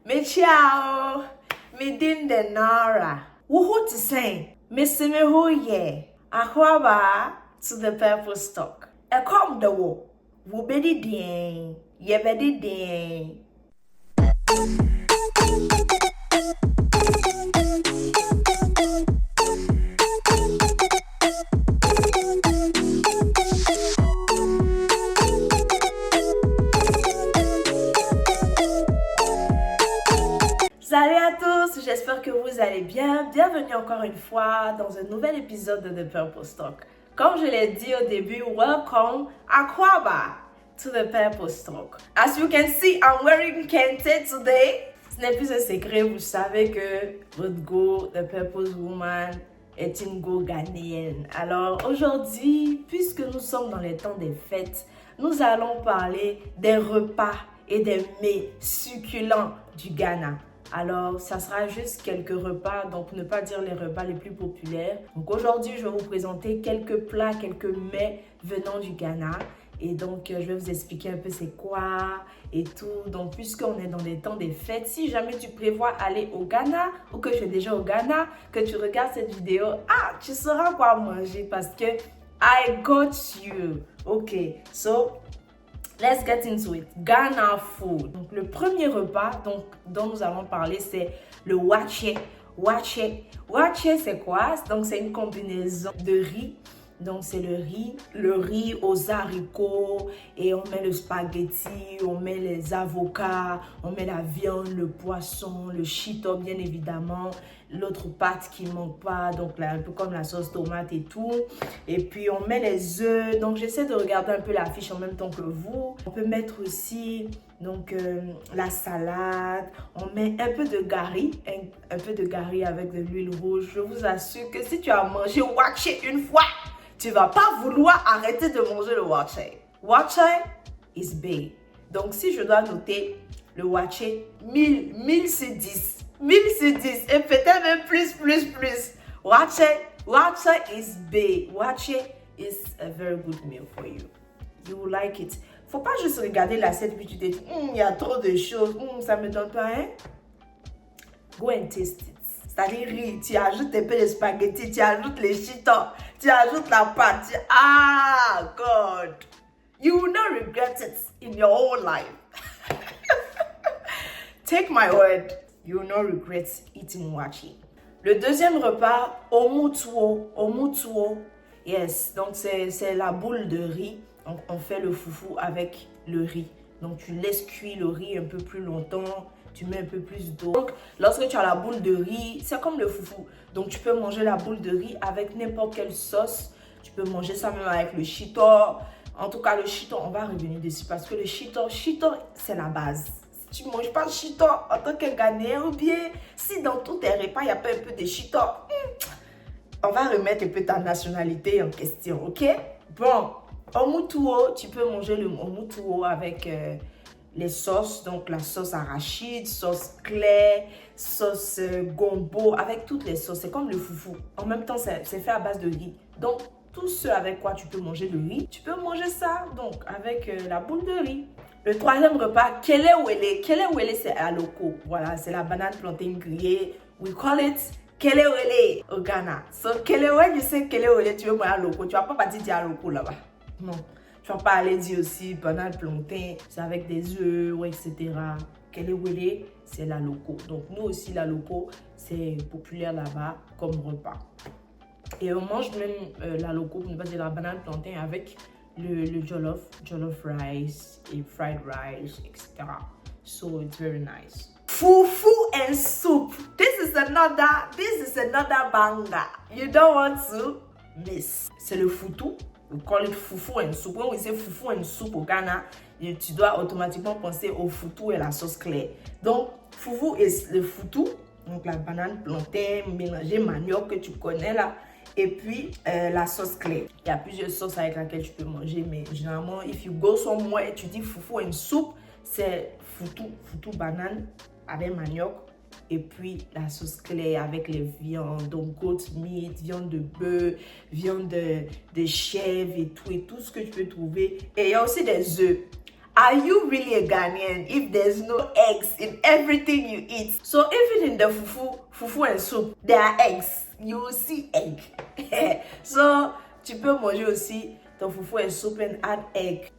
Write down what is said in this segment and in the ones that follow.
Me ciao, me din de nara. Wuhu to say, Miss me ho ye. Akwaba to the purpose talk. A come the wo. Wo bedi din. Ye bedi din. Salut à tous, j'espère que vous allez bien. Bienvenue encore une fois dans un nouvel épisode de The Purpose Talk. Comme je l'ai dit au début, welcome Akwaba to The Purpose Talk. As you can see, I'm wearing kente today. Ce n'est plus un secret, vous savez que votre go, The Purpose Woman, est une go ghanéenne. Alors aujourd'hui, puisque nous sommes dans les temps des fêtes, nous allons parler des repas et des mets succulents du Ghana. Alors, ça sera juste quelques repas, donc pour ne pas dire les repas les plus populaires. Donc aujourd'hui, je vais vous présenter quelques plats, quelques mets venant du Ghana. Et donc, je vais vous expliquer un peu c'est quoi et tout. Donc, puisqu'on est dans les temps des fêtes, si jamais tu prévois aller au Ghana ou que tu es déjà au Ghana, que tu regardes cette vidéo, tu sauras quoi manger parce que I got you. Ok, so let's get into it. Ghana food. Donc, le premier repas dont nous allons parler, c'est le wache. Wache, c'est quoi? Donc, c'est une combinaison de riz. Donc, c'est le riz aux haricots et on met le spaghetti, on met les avocats, on met la viande, le poisson, le chito, bien évidemment. L'autre pâte qui ne manque pas, donc là, un peu comme la sauce tomate et tout. Et puis, on met les œufs. Donc, j'essaie de regarder un peu l'affiche en même temps que vous. On peut mettre aussi donc, la salade. On met un peu de gari, un peu de gari avec de l'huile rouge. Je vous assure que si tu as mangé wache une fois, tu ne vas pas vouloir arrêter de manger le wache. Wache is big. Donc, si je dois noter le wache, 1000 sur 10. 1000 sur 10 et peut-être même plus. Wache is big. Wache is a very good meal for you. You will like it. Faut pas juste regarder l'assiette puis tu te dis, il y a trop de choses, ça me donne pas, hein? Go and taste it. C'est-à-dire, tu ajoutes un peu de spaghetti, tu ajoutes les chitos, tu ajoutes la pâte. God. You will not regret it in your whole life. Take my word. You will not regret eating wache. Le deuxième repas, omutuo. Yes, donc c'est la boule de riz. Donc on fait le foufou avec le riz. Donc tu laisses cuire le riz un peu plus longtemps. Tu mets un peu plus d'eau. Donc lorsque tu as la boule de riz, c'est comme le foufou. Donc tu peux manger la boule de riz avec n'importe quelle sauce. Tu peux manger ça même avec le chito. En tout cas, le chito, on va revenir dessus parce que le chito, c'est la base. Tu ne manges pas de chito en tant que Ghanéen ou bien si dans tous tes repas, il n'y a pas un peu de chito, on va remettre un peu ta nationalité en question, ok? Bon, omutuo, tu peux manger le omutuo avec les sauces, donc la sauce arachide, sauce claire, sauce gombo, avec toutes les sauces. C'est comme le foufou. En même temps, c'est fait à base de riz. Donc, tout ce avec quoi tu peux manger le riz, tu peux manger ça donc avec la boule de riz. Le troisième repas, kelewele. Kelewele, c'est à loco. Voilà, c'est la banane plantain grillée. We call it kelewele au Ghana. So, kelewele, you say kelewele, tu veux manger à loco. Tu vas pas partir dire à loco là-bas. Non. Tu vas pas aller dire aussi banane plantain, c'est avec des œufs, etc. Kelewele, c'est la loco. Donc, nous aussi, la loco, c'est populaire là-bas comme repas. Et on mange même la loco, pour ne pas dire la banane plantain avec le jollof rice et fried rice, etc. So it's very nice. Fufu and soup. This is another banger. You don't want to miss. C'est le futu. We call it fufu and soup. When we say fufu and soup au Ghana, tu dois automatiquement penser au futu et la sauce claire. Donc, fufu est le futu, donc la banane plantain mélangée manioc que tu connais là. Et puis, la sauce claire. Il y a plusieurs sauces avec lesquelles tu peux manger, mais généralement, if you go somewhere et tu dis fufu and soup, c'est futu banane avec manioc. Et puis, la sauce claire avec les viandes, donc goat meat, viande de bœuf, viande de chèvre et tout ce que tu peux trouver. Et il y a aussi des œufs. Are you really a Ghanaian if there's no eggs in everything you eat? So even in the fufu and soup, there are eggs. You will see egg. So tu peux manger aussi ton fufu and soup and add egg.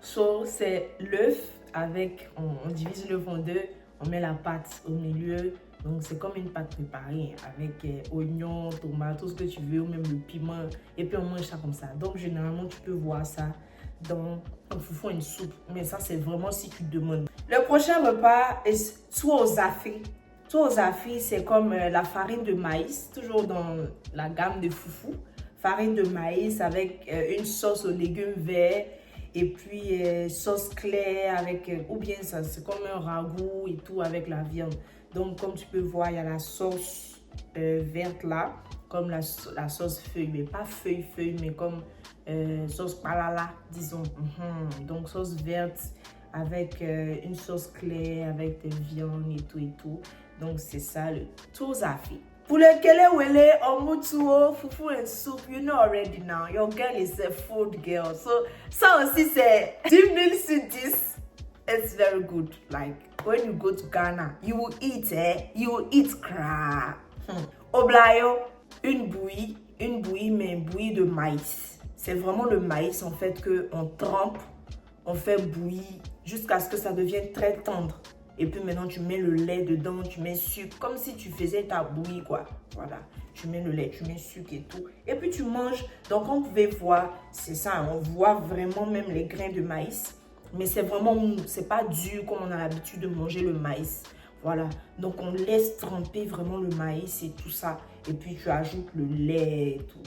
So c'est l'œuf avec, on divise l'œuf en deux, on met la pâte au milieu. Donc c'est comme une pâte préparée avec oignons, tomates, tout ce que tu veux, ou même le piment. Et puis on mange ça comme ça. Donc généralement tu peux voir ça dans un fufu et une soupe. Mais ça c'est vraiment si tu demandes. Le prochain repas est tuozafi. Tuozafi c'est comme la farine de maïs, toujours dans la gamme de foufou. Farine de maïs avec une sauce aux légumes verts. Et puis sauce claire avec, ou bien ça c'est comme un ragoût et tout avec la viande. Donc comme tu peux voir, il y a la sauce verte là, comme la sauce feuille, mais pas feuille, mais comme sauce palala, disons. Donc sauce verte avec une sauce claire, avec des viandes et tout. Donc c'est ça le tuozafi. Pour le kelewele, omutuo, fufu and soup, you know already now. Your girl is a food girl. So ça aussi c'est 10 000 sur 10. It's very good. Like when you go to Ghana, you will eat, you will eat crab. Oblayo, une bouillie, mais une bouillie de maïs. C'est vraiment le maïs en fait que on trempe, on fait bouillir jusqu'à ce que ça devienne très tendre. Et puis maintenant, tu mets le lait dedans, tu mets sucre, comme si tu faisais ta bouillie, quoi. Voilà, tu mets le lait, tu mets sucre et tout. Et puis tu manges. Donc, on pouvait voir, c'est ça, on voit vraiment même les grains de maïs. Mais c'est vraiment mou, c'est pas dur comme on a l'habitude de manger le maïs. Voilà, donc on laisse tremper vraiment le maïs et tout ça. Et puis tu ajoutes le lait et tout.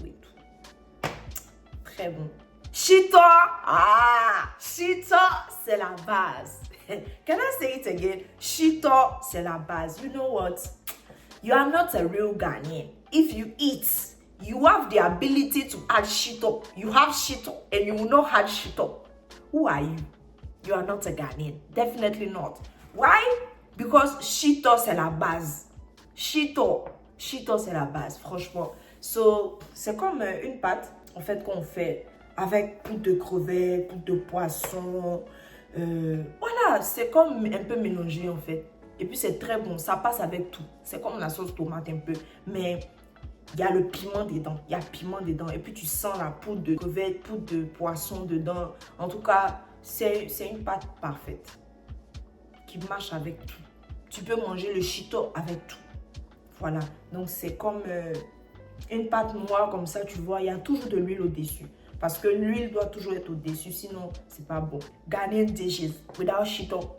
Très bon. Shito! Shito, c'est la base. Can I say it again? Shito, c'est la base. You know what? You are not a real Ghanaian. If you eat, you have the ability to add shito. You have shito and you will not add shito. Who are you? You are not a Ghanaian. Definitely not. Why? Because shito, c'est la base. Shito, c'est la base, franchement. So, c'est comme une pâte, en fait, qu'on fait avec poudre de crevettes, poudre de poisson. Voilà, c'est comme un peu mélangé, en fait. Et puis, c'est très bon. Ça passe avec tout. C'est comme la sauce tomate un peu. Mais il y a le piment dedans. Il y a piment dedans. Et puis, tu sens la poudre de crevettes, poudre de poisson dedans. En tout cas, c'est une pâte parfaite qui marche avec tout. Tu peux manger le shito avec tout. Voilà. Donc, c'est comme une pâte noire comme ça, tu vois. Il y a toujours de l'huile au-dessus. Parce que l'huile doit toujours être au-dessus. Sinon, c'est pas bon. Ghanaian dishes without shito.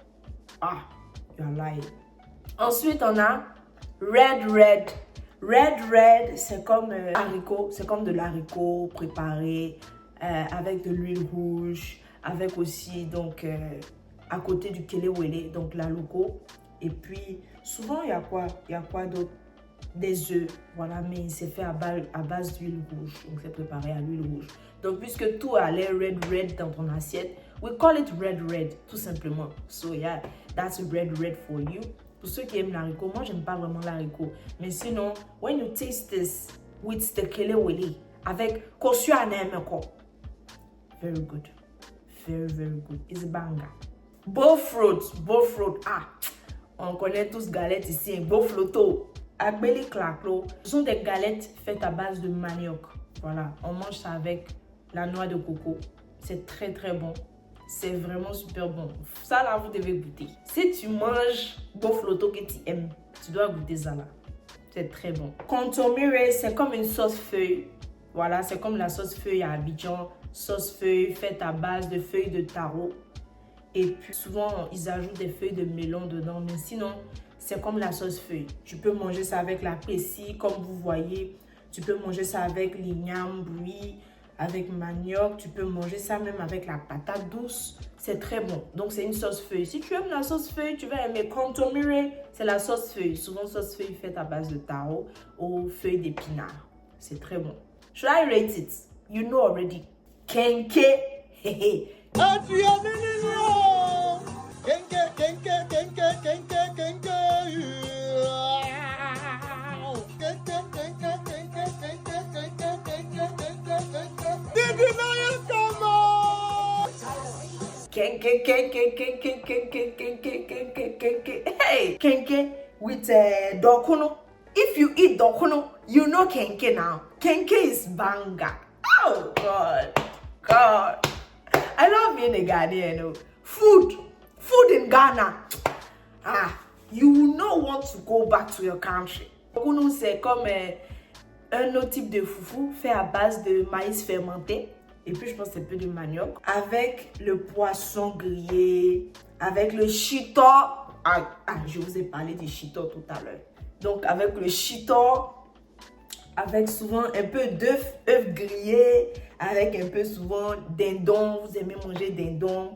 You're lying. Ensuite, on a red. Red, c'est comme haricot. C'est comme de l'haricot préparé avec de l'huile rouge. Avec aussi, donc, à côté du kelewele, donc la loco. Et puis, souvent, il y a quoi d'autre? Des œufs, voilà, mais c'est fait à base d'huile rouge. Donc, c'est préparé à l'huile rouge. Donc, puisque tout a l'air red dans ton assiette, we call it red, tout simplement. So, yeah, that's red for you. Pour ceux qui aiment l'haricot, moi, j'aime pas vraiment l'haricot. Mais sinon, when you taste this with the kelewele, avec kosu anemeko, very good. Very good. It's a banger. Bofrot. On connaît tous galettes ici. Bofloto. Agbeli klaklo. Ce sont des galettes faites à base de manioc. Voilà. On mange ça avec la noix de coco. C'est très bon. C'est vraiment super bon. Ça là, vous devez goûter. Si tu manges bofloto que tu aimes, tu dois goûter ça là. C'est très bon. Kontomire, c'est comme une sauce feuille. Voilà, c'est comme la sauce feuille à Abidjan. Sauce feuille faite à base de feuilles de taro. Et puis souvent, ils ajoutent des feuilles de melon dedans. Mais sinon, c'est comme la sauce feuille. Tu peux manger ça avec la pessie, comme vous voyez. Tu peux manger ça avec l'igname, brie, avec manioc. Tu peux manger ça même avec la patate douce. C'est très bon. Donc, c'est une sauce feuille. Si tu aimes la sauce feuille, tu vas aimer kontomire. C'est la sauce feuille. Souvent, sauce feuille faite à base de taro ou feuilles d'épinards. C'est très bon. Should I rate it? You know already. Kenke. Hey, kenke with dokuno. If you eat dokuno, you know kenke now. Kenke is banga. Oh God. I love being a Ghanaian. Food in Ghana. You will not want to go back to your country. Dokuno, c'est comme un autre type de foufou fait à base de maïs fermenté. Et puis, je pense que c'est un peu de manioc. Avec le poisson grillé, avec le chito. Je vous ai parlé du chito tout à l'heure. Donc, avec le chito, avec souvent un peu d'œufs grillés, avec un peu souvent dindon. Vous aimez manger dindon.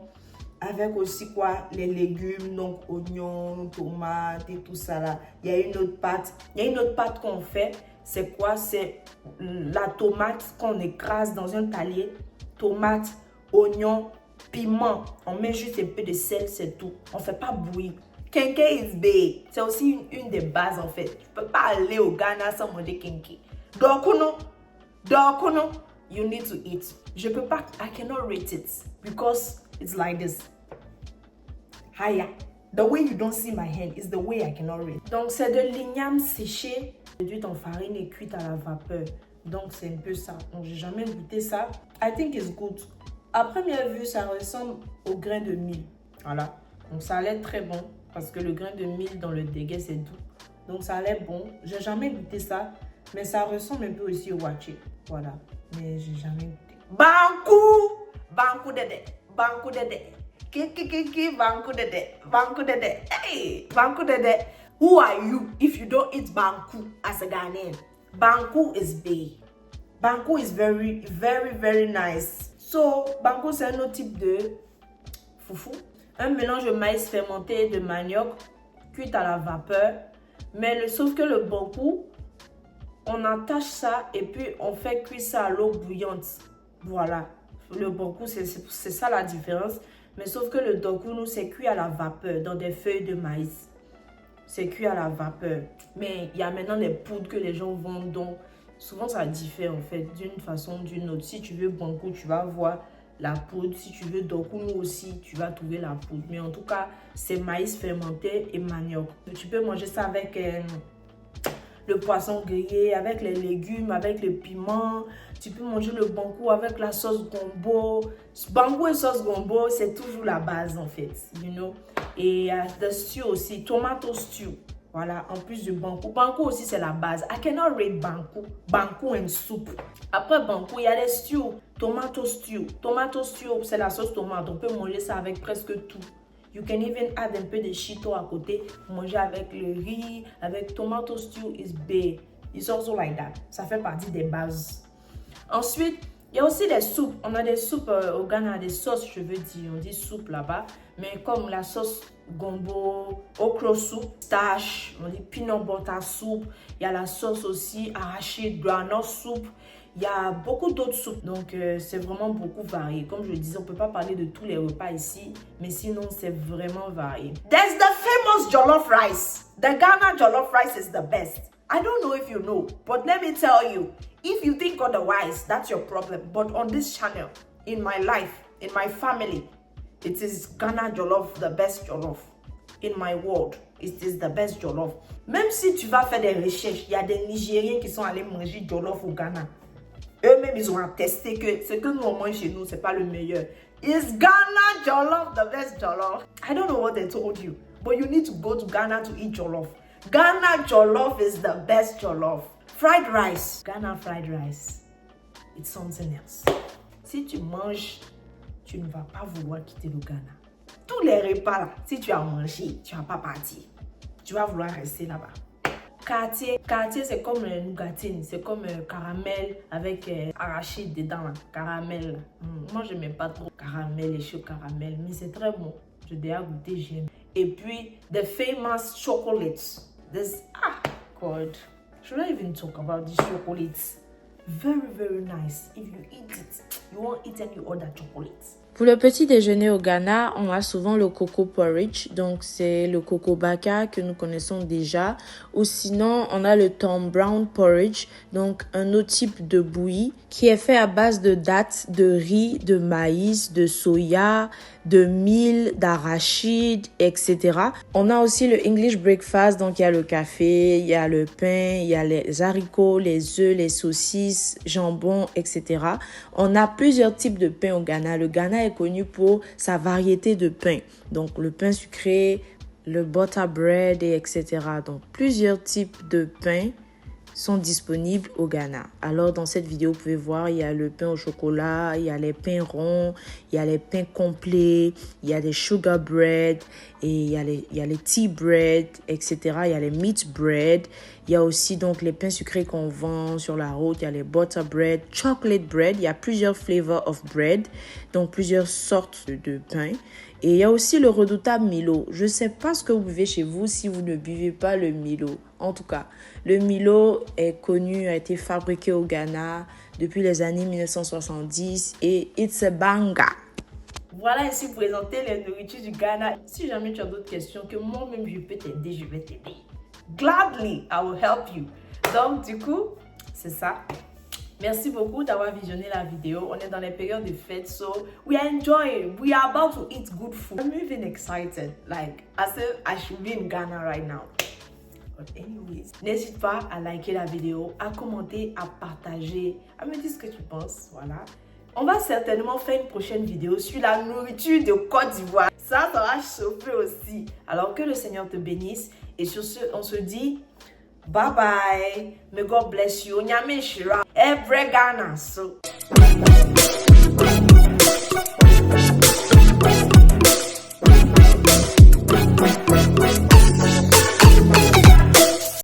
Avec aussi quoi? Les légumes, donc oignons, tomates et tout ça là. Il y a une autre pâte qu'on fait. C'est quoi? C'est la tomate qu'on écrase dans un talier. Tomate, oignon, piment. On met juste un peu de sel, c'est tout. On ne fait pas bouillir. Kenke is big. C'est aussi une des bases en fait. Tu ne peux pas aller au Ghana sans manger kenke. Dokuno, you need to eat. Je peux pas, I cannot rate it because it's like this. Haya. The way you don't see my hand is the way I cannot rate. Donc c'est de l'igname séché, réduite en farine et cuite à la vapeur. Donc c'est un peu ça. Donc j'ai jamais goûté ça. I think it's good. À première vue, ça ressemble au grain de mil. Voilà. Donc ça a l'air très bon parce que le grain de mil dans le déguet c'est doux. Donc ça a l'air bon. J'ai jamais goûté ça, mais ça ressemble un peu aussi au waché. Voilà. Mais j'ai jamais goûté. Banku dede. Kiki, banku dede. Hey, banku dede. Who are you if you don't eat banku as a Ghanaian? Banku is big. Banku is very, very, very nice. So, banku c'est un autre type de foufou. Un mélange de maïs fermenté et de manioc cuit à la vapeur. Mais sauf que le banku, on attache ça et puis on fait cuire ça à l'eau bouillante. Voilà. Le banku, c'est ça la différence. Mais sauf que le dokuno, c'est cuit à la vapeur dans des feuilles de maïs. C'est cuit à la vapeur. Mais il y a maintenant les poudres que les gens vendent. Donc, souvent, ça diffère en fait d'une façon ou d'une autre. Si tu veux banku, tu vas voir la poudre. Si tu veux dokuno aussi, tu vas trouver la poudre. Mais en tout cas, c'est maïs fermenté et manioc. Tu peux manger ça avec le poisson grillé, avec les légumes, avec le piment. Tu peux manger le banku avec la sauce gombo. Banku et sauce gombo, c'est toujours la base en fait, you know. Et le stew aussi, tomato stew. Voilà, en plus du banku. Banku aussi, c'est la base. I cannot rate banku. Banku and soup. Après banku, il y a les stews. Tomato stew. Tomato stew, c'est la sauce tomate. On peut manger ça avec presque tout. You can even add un peu de chito à côté. Manger avec le riz, avec tomato stew is big. It's also like that. Ça fait partie des bases. Ensuite, il y a aussi des soupes. On a des soupes au Ghana, des sauces, je veux dire. On dit soupe là-bas. Mais comme la sauce gombo, okra soup, stash, on dit peanut butter soup. Il y a la sauce aussi arachide, groundnut soup. Il y a beaucoup d'autres soupes, donc c'est vraiment beaucoup varié. Comme je le disais, on ne peut pas parler de tous les repas ici, mais sinon c'est vraiment varié. There's the famous jollof rice. The Ghana jollof rice is the best. I don't know if you know, but let me tell you, if you think otherwise, that's your problem. But on this channel, in my life, in my family, it is Ghana jollof, the best jollof. In my world, it is the best jollof. Même si tu vas faire des recherches, il y a des Nigériens qui sont allés manger jollof au Ghana. Eux-mêmes, ils ont attesté que ce que nous on mange chez nous, c'est pas le meilleur. Is Ghana jollof the best jollof? I don't know what they told you, but you need to go to Ghana to eat jollof. Ghana jollof is the best jollof. Fried rice. Ghana fried rice. It's something else. Si tu manges, tu ne vas pas vouloir quitter le Ghana. Tous les repas là, si tu as mangé, tu ne vas pas partir. Tu vas vouloir rester là-bas. Quartier, c'est comme nougatine, c'est comme caramel avec arachide dedans, là. Caramel. Moi, je n'aime pas trop caramel et chaud caramel, mais c'est très bon. Je déjà goûté, j'aime. Et puis, the famous chocolates. God. Should I even talk about these chocolates? Very, very nice. If you eat it, you won't eat any other chocolates. Pour le petit déjeuner au Ghana, on a souvent le coco porridge, donc c'est le coco baka que nous connaissons déjà. Ou sinon, on a le Tom Brown porridge, donc un autre type de bouillie qui est fait à base de dattes, de riz, de maïs, de soya, de mil, d'arachide, etc. On a aussi le English breakfast, donc il y a le café, il y a le pain, il y a les haricots, les œufs, les saucisses, jambon, etc. On a plusieurs types de pain au Ghana. Le Ghana est connu pour sa variété de pain. Donc le pain sucré, le butter bread, et etc. Donc plusieurs types de pain sont disponibles au Ghana. Alors dans cette vidéo, vous pouvez voir, il y a le pain au chocolat, il y a les pains ronds, il y a les pains complets, il y a des sugar bread, et il y a les tea bread, etc. Il y a les meat bread. Il y a aussi donc les pains sucrés qu'on vend sur la route. Il y a les butter bread, chocolate bread. Il y a plusieurs flavors of bread, donc plusieurs sortes de pain. Et il y a aussi le redoutable Milo. Je ne sais pas ce que vous buvez chez vous si vous ne buvez pas le Milo. En tout cas, le Milo est connu, a été fabriqué au Ghana depuis les années 1970 et it's a banger. Voilà ainsi présenter les nourritures du Ghana. Si jamais tu as d'autres questions que moi-même je peux t'aider, je vais t'aider. Gladly, I will help you. Donc du coup, c'est ça. Merci beaucoup d'avoir visionné la vidéo. On est dans les périodes de fêtes, so we are enjoying. We are about to eat good food. I'm even excited, like as if I should be in Ghana right now. But anyways, n'hésite pas à liker la vidéo, à commenter, à partager, à me dire ce que tu penses. Voilà. On va certainement faire une prochaine vidéo sur la nourriture de Côte d'Ivoire. Ça va chauffer aussi. Alors que le Seigneur te bénisse. Et sur ce, on se dit bye bye. May God bless you. Nyame shira. Every Ghana. So.